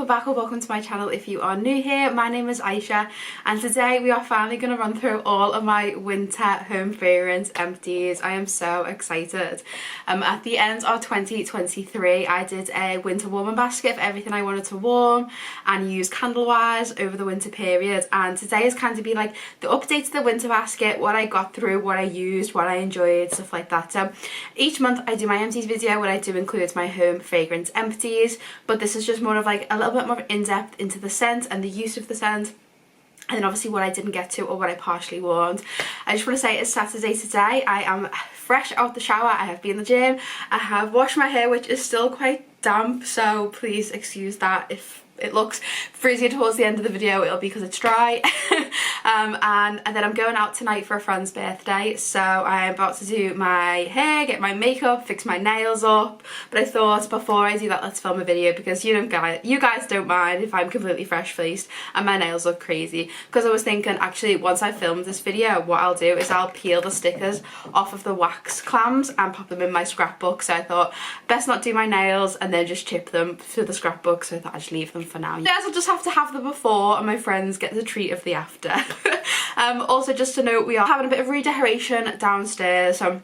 welcome back or welcome to my channel if you are new here. My name is Aisha and today we are finally going to run through all of my winter home fragrance empties. I am so excited. At the end of 2023 I did a winter warming basket of everything I wanted to warm and use candle wise over the winter period, and today is kind of be like the update to the winter basket, what I got through, what I used, what I enjoyed, stuff like that. So each month I do my empties video where I do include my home fragrance empties, but this is just more of like a little bit more in-depth into the scent and the use of the scent, and then obviously what I didn't get to or what I partially warmed. I just want to say it's Saturday today. I am fresh out the shower. I have been in the gym. I have washed my hair, which is still quite damp, so please excuse that if it looks frizzy towards the end of the video. It'll be because it's dry. and then I'm going out tonight for a friend's birthday, so I'm about to do my hair, get my makeup, fix my nails up, but I thought before I do that let's film a video because you guys don't mind if I'm completely fresh faced and my nails look crazy, because I was thinking actually once I filmed this video what I'll do is I'll peel the stickers off of the wax clams and pop them in my scrapbook. So I thought best not do my nails and then just chip them to the scrapbook, so I thought I'd just leave them for now. You guys will just have to have the before and my friends get the treat of the after. Also just to note, we are having a bit of redecoration downstairs. So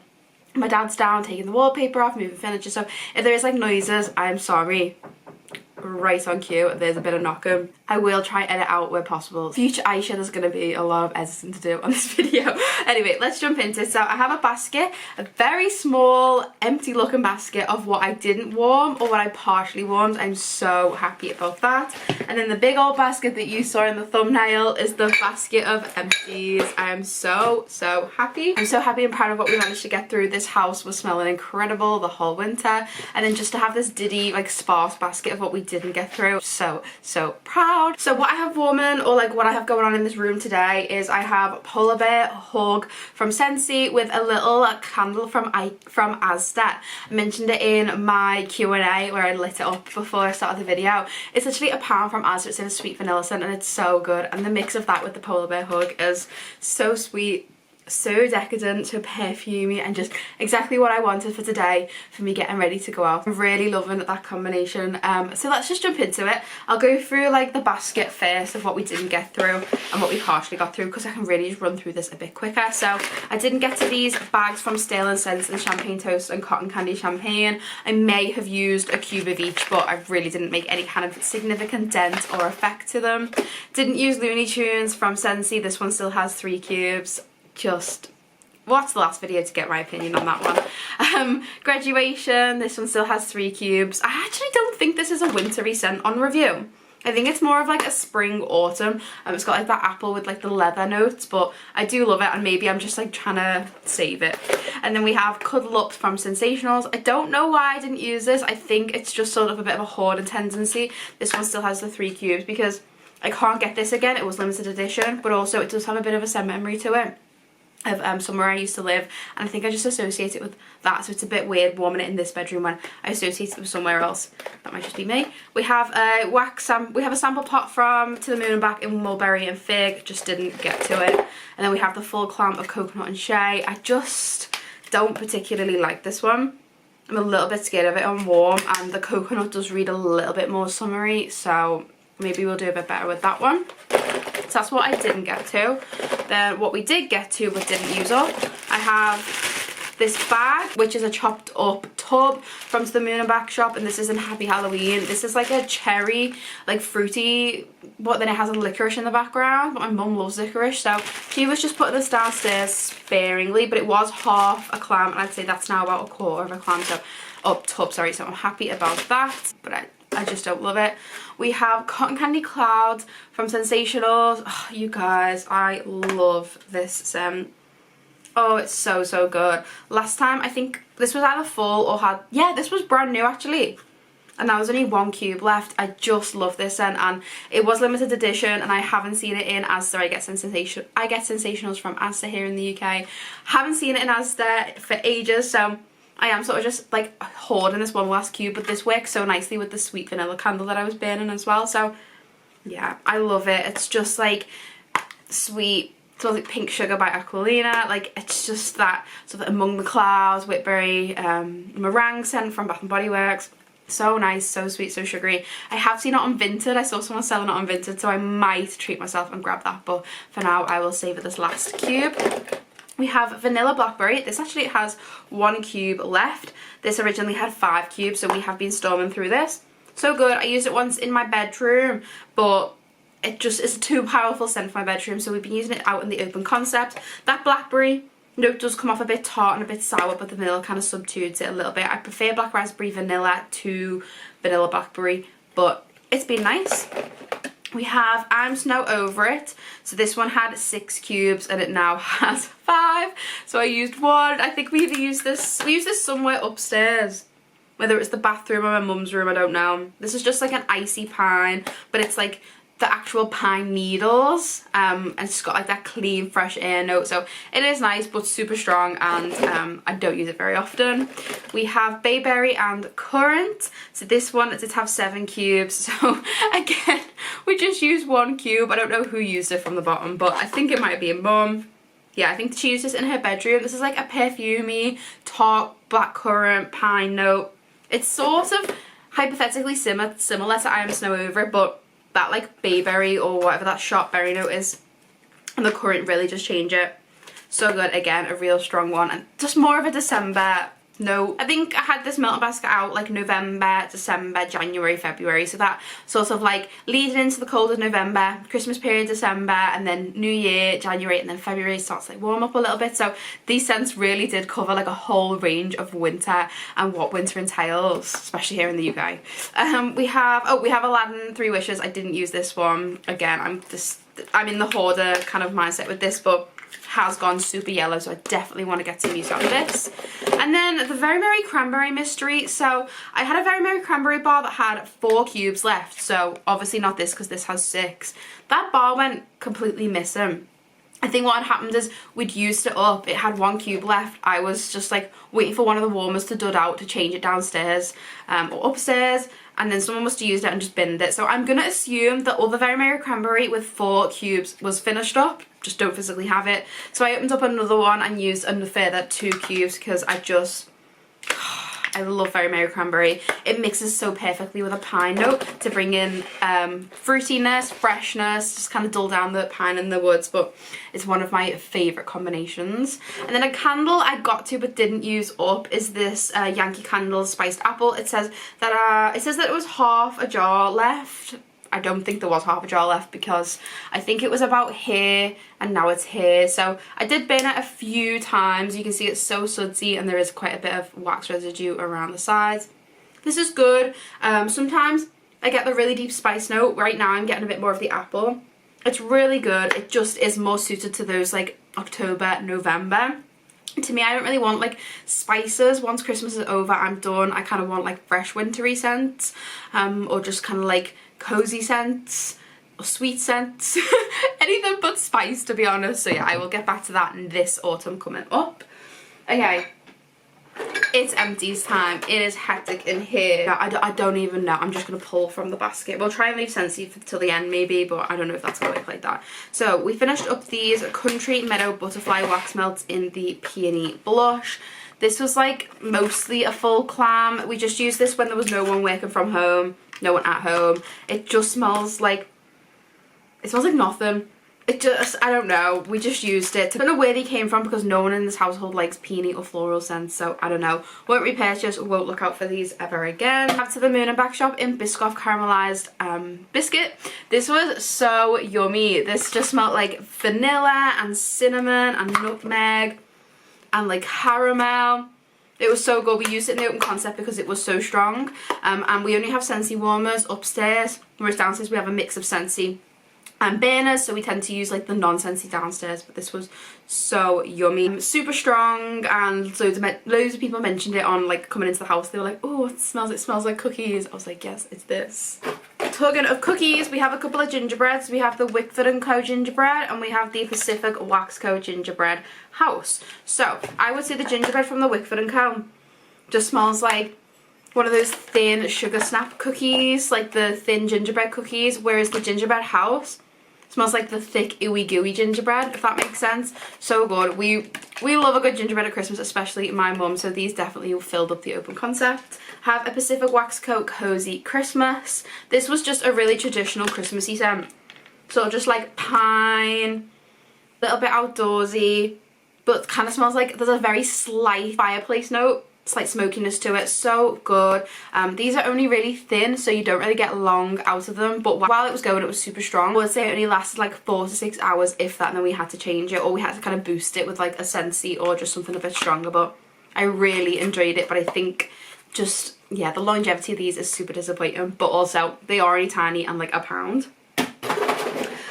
my dad's down taking the wallpaper off, moving furniture, so if there is like noises, I'm sorry. Right on cue, there's a bit of knocking. I will try and edit out where possible. Future Aisha, there's going to be a lot of editing to do on this video. Anyway, let's jump into it. So I have a basket, a very small empty looking basket of what I didn't warm or what I partially warmed. I'm so happy about that. And then the big old basket that you saw in the thumbnail is the basket of empties. I am so happy. I'm so happy and proud of what we managed to get through. This house was smelling incredible the whole winter, and then just to have this diddy like sparse basket of what we didn't get through, so proud. So what I have warming, or like what I have going on in this room today, is I have Polar Bear Hug from Scentsy with a little candle from Asda. I mentioned it in my Q&A where I lit it up before I started the video. It's literally £1 from Asda. It's in a sweet vanilla scent and it's so good, and the mix of that with the Polar Bear Hug is so sweet, so decadent, so perfumey, and just exactly what I wanted for today for me getting ready to go out. I'm really loving that combination. So let's just jump into it. I'll go through like the basket first of what we didn't get through and what we partially got through, because I can really just run through this a bit quicker. So I didn't get to these bags from Sterling Scents and Champagne Toast and Cotton Candy Champagne. I may have used a cube of each, but I really didn't make any kind of significant dent or effect to them. Didn't use Looney Tunes from Scentsy. This one still has 3 cubes. Just watch the last video to get my opinion on that one. Graduation, this one still has 3 cubes. I actually don't think this is a wintry scent on review. I think it's more of like a spring autumn. It's got like that apple with like the leather notes, but I do love it, and maybe I'm just like trying to save it. And then we have Cuddle Up from Sensationals. I don't know why I didn't use this. I think it's just sort of a bit of a hoarding tendency. This one still has the 3 cubes because I can't get this again. It was limited edition, but also it does have a bit of a scent memory to it of somewhere I used to live, and I think I just associate it with that, so it's a bit weird warming it in this bedroom when I associate it with somewhere else. That might just be me. We have a we have a sample pot from To the Moon and Back in Mulberry and Fig, just didn't get to it. And then we have the full clamp of Coconut and Shea. I just don't particularly like this one. I'm a little bit scared of it on warm, and the coconut does read a little bit more summery, so maybe we'll do a bit better with that one. So that's what I didn't get to. Then what we did get to but didn't use up, I have this bag, which is a chopped up tub from To the Moon and Back shop, and this is in Happy Halloween. This is like a cherry, like fruity, but then it has a licorice in the background, but my mum loves licorice, so she was just putting this downstairs sparingly, but it was half a clam, and I'd say that's now about 1/4 of a clam tub, sorry, so I'm happy about that, but I just don't love it. We have Cotton Candy Clouds from Sensationals. Oh, you guys, I love this scent. Oh, it's so good. Last time, I think this was either full or yeah, this was brand new actually. And there was only 1 cube left. I just love this scent, and it was limited edition, and I haven't seen it in Asda. I get Sensationals from Asda here in the UK. Haven't seen it in Asda for ages, so I am sort of just like hoarding this one last cube, but this works so nicely with the sweet vanilla candle that I was burning as well. So yeah, I love it. It's just like sweet, smells like Pink Sugar by Aquilina. Like, it's just that sort of Among the Clouds, Whitberry, meringue scent from Bath and Body Works. So nice, so sweet, so sugary. I have seen it on Vinted. I saw someone selling it on Vinted, so I might treat myself and grab that. But for now, I will savour this last cube. We have vanilla blackberry. This actually has 1 cube left. This originally had 5 cubes, so we have been storming through this. So good. I used it once in my bedroom, but it just is a too powerful scent for my bedroom, so we've been using it out in the open concept. That blackberry note does come off a bit tart and a bit sour, but the vanilla kind of subdues it a little bit. I prefer black raspberry vanilla to vanilla blackberry, but it's been nice. We have I'm Snow Over It. So this one had 6 cubes and it now has 5. So I used 1. I think we used this somewhere upstairs. Whether it was the bathroom or my mum's room, I don't know. This is just like an icy pine, but it's like the actual pine needles, and it's got like that clean fresh air note, so it is nice but super strong, and I don't use it very often. We have bayberry and currant. So this one did have 7 cubes, so again we just used 1 cube. I don't know who used it from the bottom, but I think it might be a mum. Yeah, I think she used this in her bedroom. This is like a perfumey tart black currant pine note. It's sort of hypothetically similar to I Am Snow Over It, but that like bayberry or whatever that sharp berry note is and the currant really just change it. So good. Again, a real strong one, and just more of a December note. I think I had this Melting Basket out like November, December, January, February, so that sort of like leading into the cold of November, Christmas period December, and then New Year January, and then February starts to like warm up a little bit. So these scents really did cover like a whole range of winter and what winter entails, especially here in the UK. We have Aladdin 3 Wishes. I didn't use this one. Again, I'm in the hoarder kind of mindset with this, but has gone super yellow, so I definitely want to get some use out of this. And then the Very Merry Cranberry Mystery. So I had a Very Merry Cranberry bar that had 4 cubes left, so obviously not this because this has 6. That bar went completely missing. I think what had happened is we'd used it up, it had 1 cube left. I was just like waiting for one of the warmers to dud out to change it downstairs or upstairs, and then someone must have used it and just binned it. So I'm gonna assume that all the Very Merry Cranberry with 4 cubes was finished up, just don't physically have it. So I opened up another one and used a further 2 cubes because I love Very Merry Cranberry. It mixes so perfectly with a pine note to bring in fruitiness, freshness, just kind of dull down the pine in the woods, but it's one of my favourite combinations. And then a candle I got to but didn't use up is this Yankee Candle Spiced Apple. It says that it was half a jar left. I don't think there was half a jar left because I think it was about here and now it's here. So I did burn it a few times. You can see it's so sudsy and there is quite a bit of wax residue around the sides. This is good. Sometimes I get the really deep spice note. Right now I'm getting a bit more of the apple. It's really good. It just is more suited to those like October, November. To me, I don't really want like spices. Once Christmas is over, I'm done. I kind of want like fresh wintry scents, or just kind of like cozy scents or sweet scents. Anything but spice, to be honest. So yeah, I will get back to that in this autumn coming up. Okay, it's empties time. It is hectic in here. I don't even know. I'm just going to pull from the basket. We'll try and leave Scentsy till the end maybe, but I don't know if that's going to work like that. So we finished up these Country Meadow Butterfly Wax Melts in the Peony Blush. This was like mostly a full clam. We just used this when there was no one working from home, no one at home. It just smells like, nothing. It just, I don't know, we just used it. I don't know where they came from because no one in this household likes peony or floral scents, so I don't know. Won't repurchase, won't look out for these ever again. Back to the Moon and Back shop in Biscoff caramelized biscuit. This was so yummy. This just smelled like vanilla and cinnamon and nutmeg and like caramel. It was so good. We used it in the open concept because it was so strong. And we only have Scentsy warmers upstairs, whereas downstairs we have a mix of Scentsy and burners, so we tend to use like the non-Scentsy downstairs, but this was so yummy. Super strong, and loads of people mentioned it on like coming into the house. They were like, oh, it smells like cookies. I was like, yes, it's this. Talking of cookies, we have a couple of gingerbreads. We have the Wickford & Co gingerbread and we have the Pacific Wax Co gingerbread house. So I would say the gingerbread from the Wickford & Co just smells like one of those thin sugar snap cookies, like the thin gingerbread cookies, whereas the gingerbread house Smells like the thick ooey gooey gingerbread, if that makes sense. So good. We love a good gingerbread at Christmas, especially my mum, so these definitely filled up the open concept. Have a Pacific Wax Co. Cozy Christmas. This was just a really traditional Christmassy scent. So just like pine, a little bit outdoorsy, but kind of smells like there's a very slight fireplace note. Slight smokiness to it. So good. These are only really thin, so you don't really get long out of them, but while it was going, it was super strong. I would say it only lasted like 4 to 6 hours, if that, and then we had to change it, or we had to kind of boost it with like a Scentsy or just something a bit stronger. But I really enjoyed it, but I think just, yeah, the longevity of these is super disappointing, but also they are only tiny and like £1.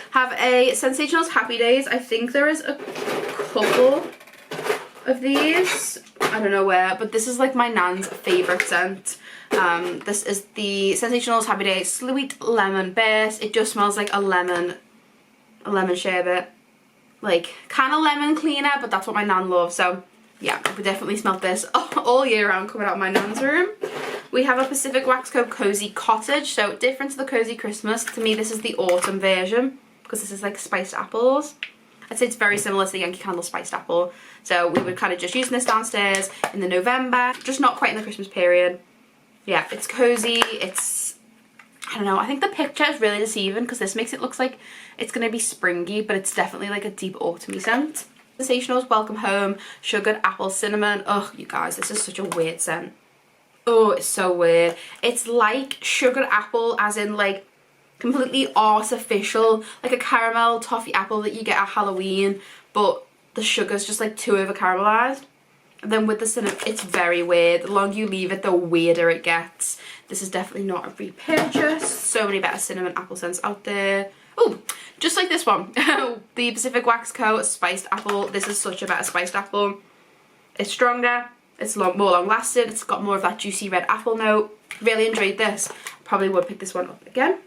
Have a Sensationals Happy Days. I think there is a couple of these, I don't know where, but this is like my nan's favourite scent. This is the Sensationals Happy Day Sweet Lemon Burst. It just smells like a lemon sherbet, like kind of lemon cleaner, but that's what my nan loves. So yeah, we definitely smelled this all year round coming out of my nan's room. We have a Pacific Wax Co. Cozy Cottage. So different to the Cozy Christmas, to me this is the autumn version, because this is like spiced apples. I'd say it's very similar to the Yankee Candle Spiced Apple. So we were kind of just using this downstairs in the November, just not quite in the Christmas period. Yeah, it's cozy, it's, I don't know, I think the picture is really deceiving because this makes it look like it's going to be springy, but it's definitely like a deep autumny scent. Sensationals Welcome Home Sugared Apple Cinnamon. Oh, you guys, this is such a weird scent. Oh, it's so weird. It's like sugared apple, as in like completely artificial, like a caramel toffee apple that you get at Halloween, but the sugar's just like too over caramelized. And then with the cinnamon, it's very weird. The longer you leave it, the weirder it gets. This is definitely not a repurchase. So many better cinnamon apple scents out there. Oh, just like this one. The Pacific Wax Co. Spiced Apple. This is such a better spiced apple. It's stronger, it's more long lasting, it's got more of that juicy red apple note. Really enjoyed this. Probably would pick this one up again.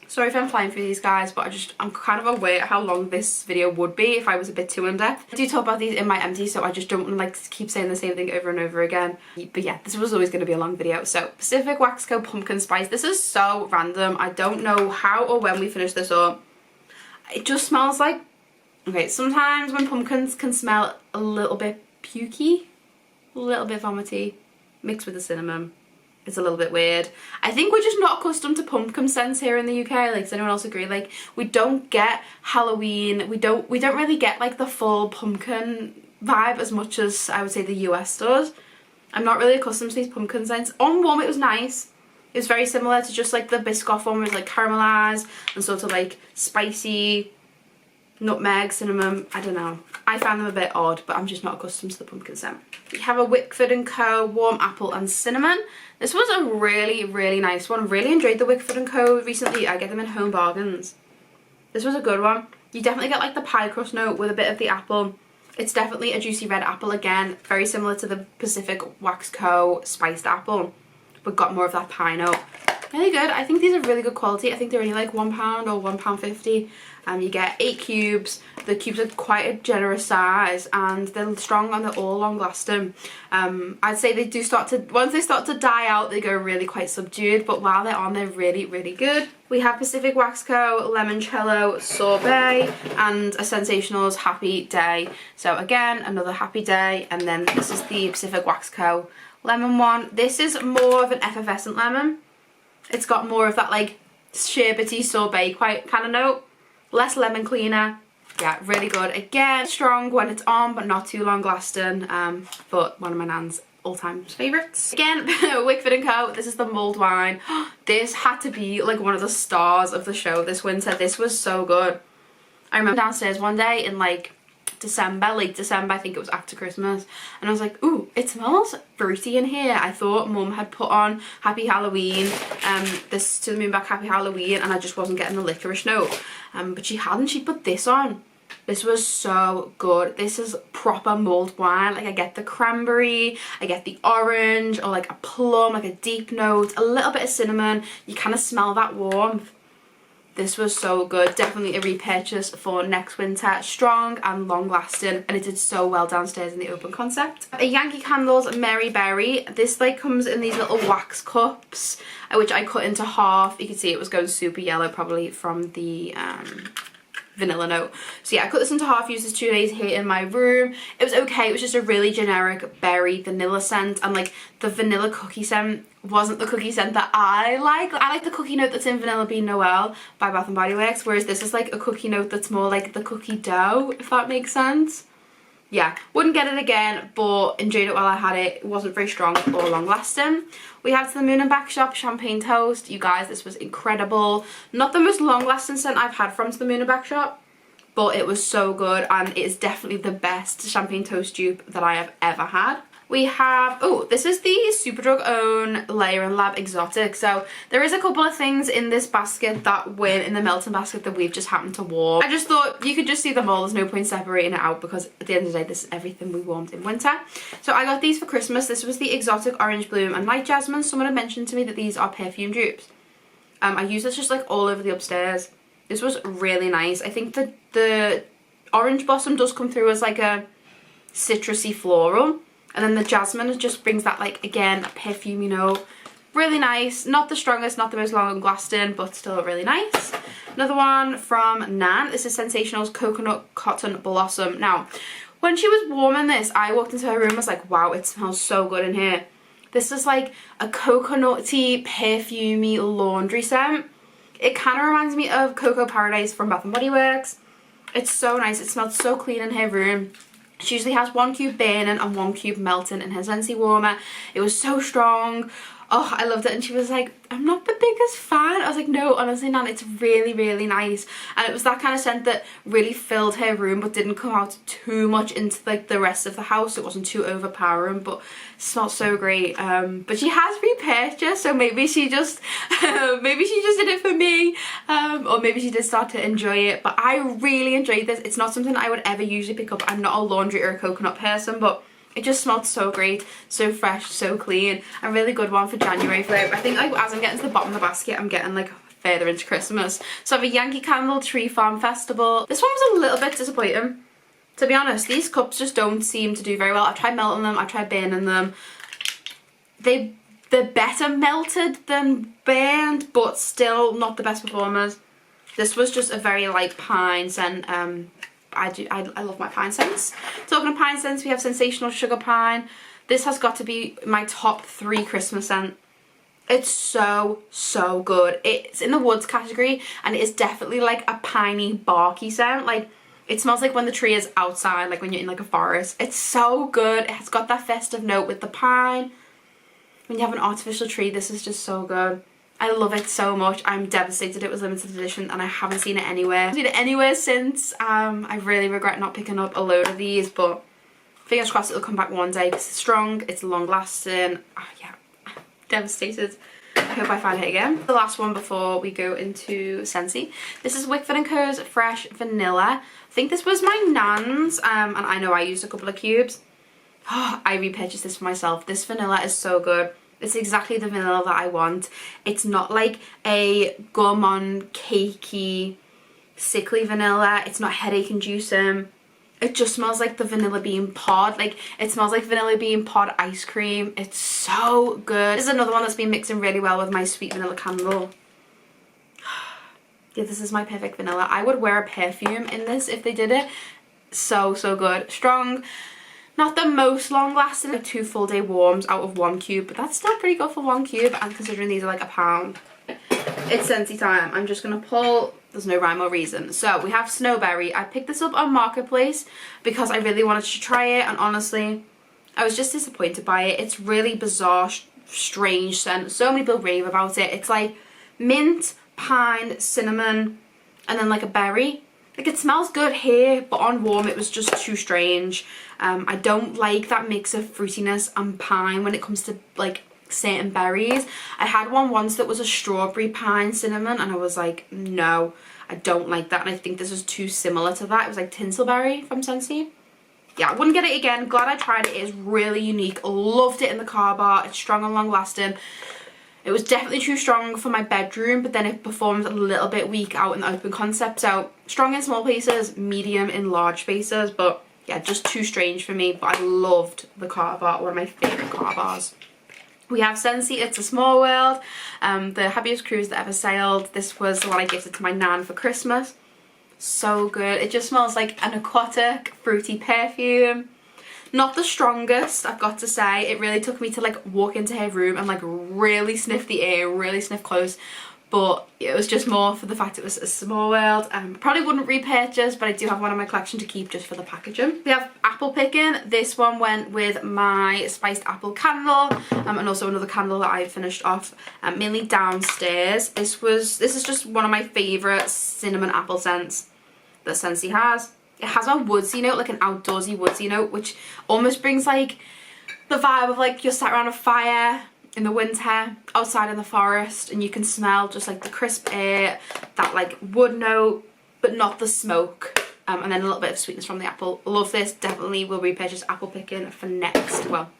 Sorry if I'm flying through these, guys, but I'm kind of aware how long this video would be if I was a bit too in-depth. I do talk about these in my empties, so I just don't want to like keep saying the same thing over and over again. But yeah, this was always going to be a long video. So Pacific Wax Co. Pumpkin Spice. This is so random. I don't know how or when we finished this up. It just smells like, okay, sometimes when pumpkins can smell a little bit pukey, a little bit vomity, mixed with the cinnamon. It's a little bit weird. I think we're just not accustomed to pumpkin scents here in the UK. Like, does anyone else agree? Like, we don't get Halloween. We don't really get like the full pumpkin vibe as much as I would say the US does. I'm not really accustomed to these pumpkin scents. On one, it was nice. It was very similar to just like the Biscoff one, where it was like caramelized and sort of like spicy, nutmeg, cinnamon, I don't know. I found them a bit odd, but I'm just not accustomed to the pumpkin scent. We have a Wickford & Co. Warm Apple and Cinnamon. This was a really, really nice one. Really enjoyed the Wickford & Co. recently. I get them in Home Bargains. This was a good one. You definitely get like the pie crust note with a bit of the apple. It's definitely a juicy red apple again. Very similar to the Pacific Wax Co. Spiced Apple, but got more of that pie note. Really good. I think these are really good quality. I think they're only like £1 or £1.50. You get 8 cubes. The cubes are quite a generous size and they're strong and they're all long lasting. I'd say they do start to, once they start to die out, they go really quite subdued, but while they're on, they're really, really good. We have Pacific Wax Co. Limoncello Sorbet and a Sensationals Happy Day. So again, another Happy Day, and then this is the Pacific Wax Co. Lemon one. This is more of an effervescent lemon. It's got more of that like sherbety sorbet kind of note. Less lemon cleaner. Yeah, really good. Again, strong when it's on, but not too long lasting. But one of my nan's all-time favourites. Again, Wickford & Co. This is the mulled wine. This had to be like one of the stars of the show this winter. This was so good. I remember downstairs one day in like December, late December, I think it was after Christmas, and I was like, ooh, it smells fruity in here. I thought Mum had put on Happy Halloween, this To the Moon Back Happy Halloween, and I just wasn't getting the licorice note, but she hadn't. She put this on. This was so good. This is proper mulled wine. Like, I get the cranberry, I get the orange, or like a plum, like a deep note, a little bit of cinnamon. You kind of smell that warmth. This was so good. Definitely a repurchase for next winter. Strong and long lasting, and it did so well downstairs in the open concept. A Yankee Candles Mary Berry. This like comes in these little wax cups, which I cut into half. You can see it was going super yellow, probably from the vanilla note. So yeah, I cut this into half, used this 2 days here in my room. It was okay. It was just a really generic berry vanilla scent, and like the vanilla cookie scent wasn't the cookie scent that I like. I like the cookie note that's in Vanilla Bean Noel by Bath & Body Works, whereas this is like a cookie note that's more like the cookie dough, if that makes sense. Yeah, wouldn't get it again, but enjoyed it while I had it. It wasn't very strong or long lasting. We have To the Moon and Back Shop Champagne Toast. You guys, this was incredible. Not the most long lasting scent I've had from To the Moon and Back Shop, but it was so good, and it is definitely the best champagne toast dupe that I have ever had. We have, oh, this is the Superdrug own Layer and Lab Exotic. So there is a couple of things in this basket that win in the melting basket that we've just happened to warm. I just thought you could just see them all. There's no point separating it out, because at the end of the day, this is everything we warmed in winter. So I got these for Christmas. This was the Exotic Orange Bloom and Night Jasmine. Someone had mentioned to me that these are perfume dupes. I use this just like all over the upstairs. This was really nice. I think that the Orange Blossom does come through as like a citrusy floral. And then the jasmine just brings that, like, again, a perfume, you know. Really nice. Not the strongest, not the most long lasting, but still really nice. Another one from Nan. This is Sensational's Coconut Cotton Blossom. Now, when she was warming this, I walked into her room and was like, wow, it smells so good in here. This is like a coconutty, perfumey laundry scent. It kind of reminds me of Cocoa Paradise from Bath & Body Works. It's so nice. It smells so clean in her room. She usually has 1 cube burning and 1 cube melting in her Scentsy warmer. It was so strong. Oh, I loved it. And she was like, I'm not the biggest fan. I was like, no, honestly, Nan, it's really, really nice. And it was that kind of scent that really filled her room, but didn't come out too much into like the rest of the house. It wasn't too overpowering, but it smelled so great. But she has repurchased, so maybe she just maybe she just did it for me, or maybe she did start to enjoy it. But I really enjoyed this. It's not something I would ever usually pick up. I'm not a laundry or a coconut person, but it just smelled so great, so fresh, so clean. A really good one for January flavour. I think like as I'm getting to the bottom of the basket, I'm getting like further into Christmas. So I have a Yankee Candle Tree Farm Festival. This one was a little bit disappointing. To be honest, these cups just don't seem to do very well. I've tried melting them, I've tried burning them. They're better melted than burned, but still not the best performers. This was just a very light pine scent. I love my pine scents. Talking of pine scents, we have Sensational Sugar Pine. This has got to be my top 3 Christmas scent. It's so, so good. It's in the woods category, and it is definitely like a piney, barky scent. Like, it smells like when the tree is outside, like when you're in like a forest. It's so good. It has got that festive note with the pine. When you have an artificial tree, this is just so good. I love it so much. I'm devastated it was limited edition and I haven't seen it anywhere. I haven't seen it anywhere since. I really regret not picking up a load of these, but fingers crossed it'll come back one day because it's strong, it's long lasting. Oh, yeah, devastated. I hope I find it again. The last one before we go into Scentsy. This is Wickford & Co.'s Fresh Vanilla. I think this was my nan's, and I know I used a couple of cubes. Oh, I repurchased this for myself. This vanilla is so good. It's exactly the vanilla that I want. It's not like a gourmand, cakey, sickly vanilla. It's not headache inducing. It just smells like the vanilla bean pod. Like, it smells like vanilla bean pod ice cream. It's so good. This is another one that's been mixing really well with my sweet vanilla candle. Yeah, this is my perfect vanilla. I would wear a perfume in this if they did it. So, so good. Strong. Not the most long lasting, like 2 full day warms out of 1 cube, but that's still pretty good for 1 cube, and considering these are like £1. It's Scentsy time. I'm just gonna pull, there's no rhyme or reason. So we have Snowberry. I picked this up on Marketplace because I really wanted to try it, and honestly, I was just disappointed by it. It's really bizarre, strange scent. So many people rave about it. It's like mint, pine, cinnamon, and then like a berry. Like, it smells good here, but on warm it was just too strange. I don't like that mix of fruitiness and pine when it comes to like certain berries. I had one once that was a strawberry pine cinnamon, and I was like, no, I don't like that. And I think this is too similar to that. It was like Tinselberry from Scentsy. Yeah, I wouldn't get it again. Glad I tried it. It is really unique. Loved it in the car bar. It's strong and long lasting. It was definitely too strong for my bedroom, but then it performed a little bit weak out in the open concept. So strong in small spaces, medium in large spaces, but yeah, just too strange for me. But I loved the car bar, one of my favourite car bars. We have Scentsy, It's a Small World, the happiest cruise that ever sailed. This was the one I gifted to my nan for Christmas. So good. It just smells like an aquatic, fruity perfume. Not the strongest, I've got to say. It really took me to like walk into her room and like really sniff the air, really sniff close. But it was just more for the fact it was a small world. Probably wouldn't repurchase, but I do have one in my collection to keep just for the packaging. We have apple picking. This one went with my spiced apple candle, and also another candle that I finished off, mainly downstairs. This is just one of my favourite cinnamon apple scents that Scentsy has. It has a woodsy note, like an outdoorsy woodsy note, which almost brings like the vibe of like you're sat around a fire in the winter outside in the forest and you can smell just like the crisp air, that like wood note, but not the smoke, and then a little bit of sweetness from the apple. Love this. Definitely will repurchase apple picking for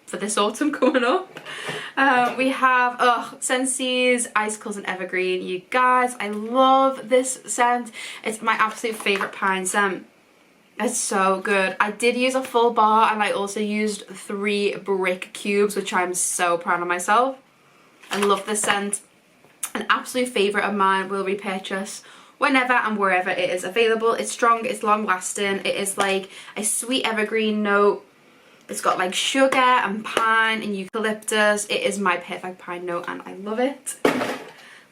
for this autumn coming up. We have Scentsy's Icicles and Evergreen. You guys, I love this scent. It's my absolute favourite pine scent. It's so good. I did use a full bar and I also used 3 brick cubes, which I'm so proud of myself. I love this scent. An absolute favourite of mine, will repurchase whenever and wherever it is available. It's strong, it's long lasting, it is like a sweet evergreen note. It's got like sugar and pine and eucalyptus. It is my perfect pine note and I love it.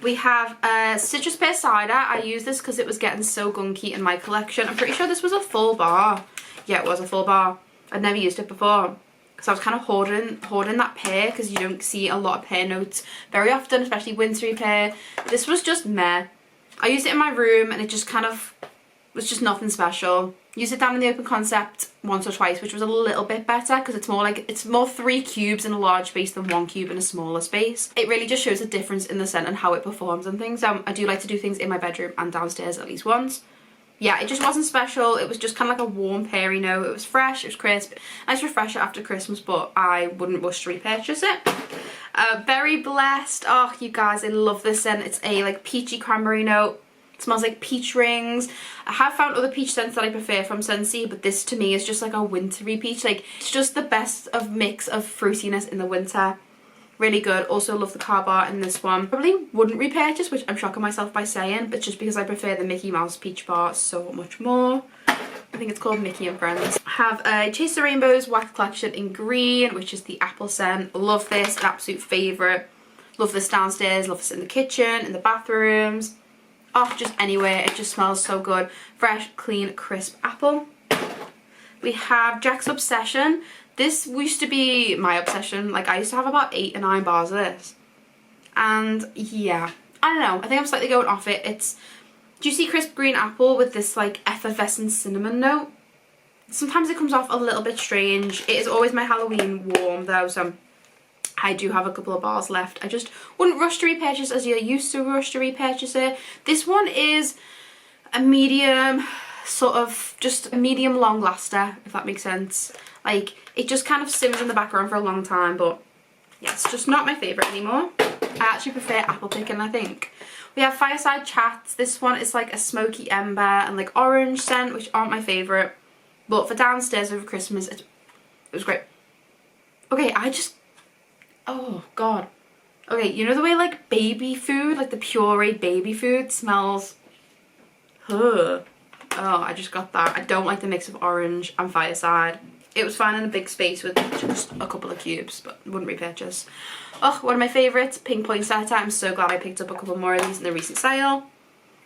We have citrus pear cider. I used this because it was getting so gunky in my collection. I'm pretty sure this was a full bar. Yeah, it was a full bar. I'd never used it before because I was kind of hoarding that pear, because you don't see a lot of pear notes very often, especially wintry pear. This was just meh. I used it in my room and it just kind of was just nothing special. Used it down in the open concept once or twice, which was a little bit better because it's more 3 cubes in a large space than 1 cube in a smaller space. It really just shows a difference in the scent and how it performs and things. I do like to do things in my bedroom and downstairs at least once. Yeah, it just wasn't special. It was just kind of like a warm peary note. It was fresh, it was crisp, nice refresher after Christmas, but I wouldn't rush to repurchase it. Very Blessed. Oh, you guys, I love this scent. It's a like peachy cranberry note. It smells like peach rings. I have found other peach scents that I prefer from Scentsy, but this to me is just like a wintry peach. Like, it's just the best of mix of fruitiness in the winter. Really good. Also love the car bar in this one. Probably wouldn't repurchase, which I'm shocking myself by saying, but just because I prefer the Mickey Mouse peach bar so much more. I think it's called Mickey and Friends. I have a Chase the Rainbows Wax Collection in green, which is the apple scent. Love this, an absolute favourite. Love this downstairs, love this in the kitchen, in the bathrooms. Oh, just anywhere. It just smells so good. Fresh, clean, crisp apple. We have Jack's Obsession. This used to be my obsession. Like, I used to have about 8 or 9 bars of this. And yeah, I don't know. I think I'm slightly going off it. It's juicy, crisp green apple with this like effervescent cinnamon note. Sometimes it comes off a little bit strange. It is always my Halloween warm though, so I do have a couple of bars left. I just wouldn't rush to repurchase as you used to rush to repurchase it. This one is a medium, sort of just a medium long laster, if that makes sense. Like, it just kind of simmers in the background for a long time, but yeah, it's just not my favourite anymore. I actually prefer apple picking, I think. We have Fireside Chats. This one is like a smoky ember and like orange scent, which aren't my favourite. But for downstairs over Christmas, it was great. Okay, oh god. Okay, you know the way like baby food, like the pureed baby food smells? Oh, I just got that. I don't like the mix of orange and Fireside. It was fine in a big space with just a couple of cubes, but wouldn't repurchase. Oh, one of my favourites, Pink Poinsettia. I'm so glad I picked up a couple more of these in the recent sale.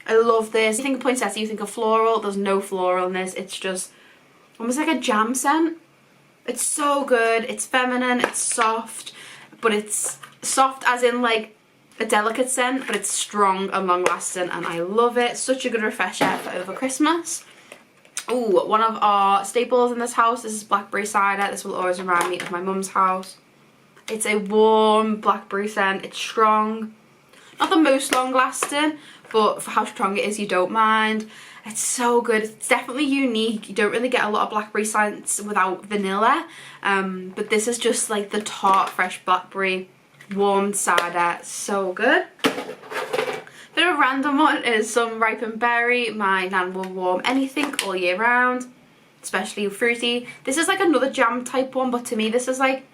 I love this. You think of poinsettia, you think of floral. There's no floral in this. It's just almost like a jam scent. It's so good. It's feminine, it's soft, but it's soft as in like a delicate scent, but it's strong and long lasting and I love it. Such a good refresher for over Christmas. Ooh, one of our staples in this house, this is blackberry cider. This will always remind me of my mum's house. It's a warm blackberry scent. It's strong. Not the most long lasting, but for how strong it is, you don't mind. It's so good. It's definitely unique. You don't really get a lot of blackberry scents without vanilla. But this is just like the tart, fresh blackberry. warmed cider, so good. Bit of a random one is some ripened berry. My nan will warm anything all year round, especially fruity. This is like another jam type one, but to me this is like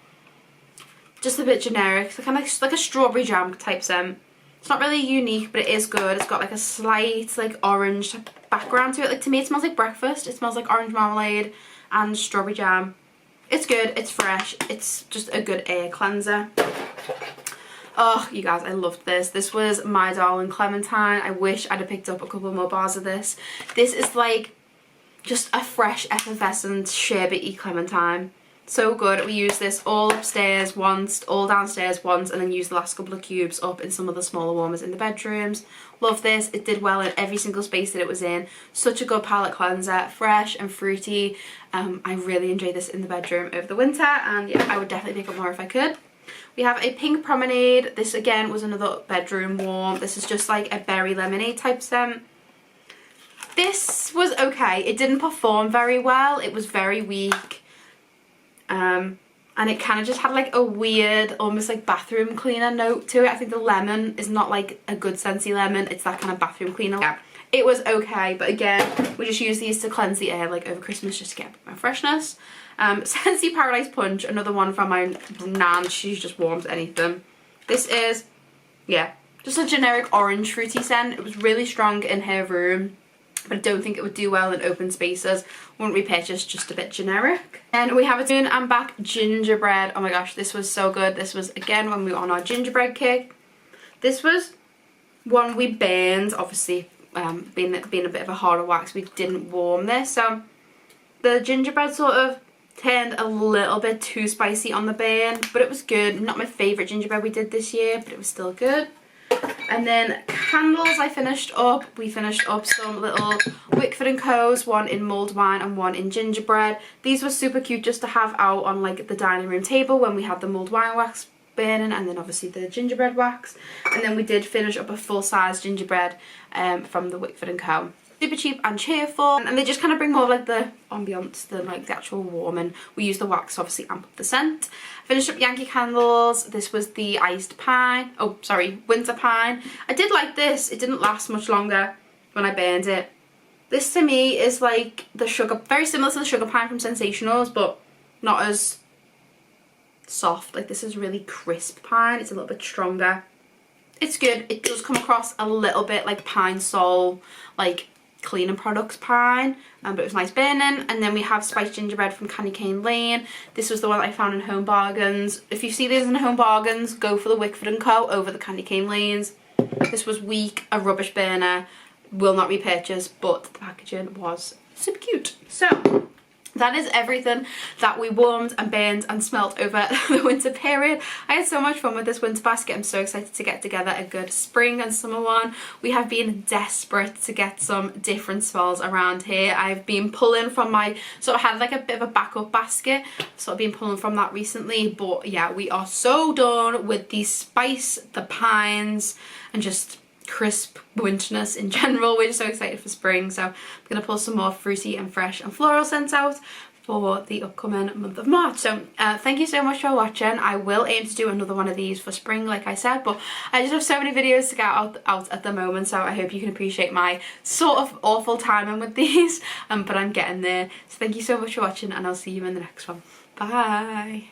just a bit generic. It's kind of like a strawberry jam type scent. It's not really unique, but it is good. It's got like a slight like orange background to it. Like to me it smells like breakfast. It smells like orange marmalade and strawberry jam. It's good, it's fresh, it's just a good air cleanser. Oh, you guys, I loved this. This was My Darling Clementine. I wish I'd have picked up a couple more bars of this. This is like just a fresh, effervescent, sherbety clementine. So good. We used this all upstairs once, all downstairs once, and then used the last couple of cubes up in some of the smaller warmers in the bedrooms. Love this. It did well in every single space that it was in. Such a good palette cleanser, fresh and fruity. I really enjoyed this in the bedroom over the winter, and yeah, I would definitely pick up more if I could. We have a Pink Promenade. This again was another bedroom warm. This is just like a berry lemonade type scent. This was okay. It didn't perform very well. It was very weak. And it kind of just had like a weird, almost like bathroom cleaner note to it. I think the lemon is not like a good Scentsy lemon. It's that kind of bathroom cleaner. Yeah. It was okay, but again, we just use these to cleanse the air like over Christmas just to get my freshness. Scentsy Paradise Punch, another one from my nan. She just warms anything. This is, yeah, just a generic orange fruity scent. It was really strong in her room, but I don't think it would do well in open spaces. Wouldn't repurchase, just a bit generic. And we have a Turn and Back gingerbread. Oh my gosh, this was so good. This was again when we were on our gingerbread kick. This was one we burned, obviously being a bit of a harder wax, we didn't warm this. So the gingerbread sort of turned a little bit too spicy on the burn, but it was good. Not my favourite gingerbread we did this year, but it was still good. And then candles I finished up. We finished up some little Wickford & Co.'s, one in mulled wine and one in gingerbread. These were super cute just to have out on like the dining room table when we had the mulled wine wax burning, and then obviously the gingerbread wax. And then we did finish up a full-size gingerbread from the Wickford & Co. Super cheap and cheerful, and they just kind of bring more like the ambiance than like the actual warming. We used the wax to obviously amp up the scent. Finished up Yankee candles. This was the iced pine. Oh, sorry, winter pine. I did like this. It didn't last much longer when I burned it. This to me is like the sugar, very similar to the sugar pine from Sensationals, but not as soft. Like this is really crisp pine. It's a little bit stronger. It's good. It does come across a little bit like Pine Sol, like cleaning products pine, but it was nice burning. And then we have spiced gingerbread from Candy Cane Lane. This was the one that I found in Home Bargains. If you see these in Home Bargains, go for the Wickford & Co. over the Candy Cane Lanes. This was weak, a rubbish burner, will not repurchase, but the packaging was super cute. So that is everything that we warmed and burned and smelt over the winter period. I had so much fun with this winter basket. I'm so excited to get together a good spring and summer one. We have been desperate to get some different smells around here. I've been pulling from my, sort of had like a bit of a backup basket. Sort of been pulling from that recently. But yeah, we are so done with the spice, the pines, and just crisp winterness in general. We're just so excited for spring, so I'm going to pull some more fruity and fresh and floral scents out for the upcoming month of March. So thank you so much for watching. I will aim to do another one of these for spring like I said, but I just have so many videos to get out at the moment, so I hope you can appreciate my sort of awful timing with these, but I'm getting there. So thank you so much for watching, and I'll see you in the next one. Bye.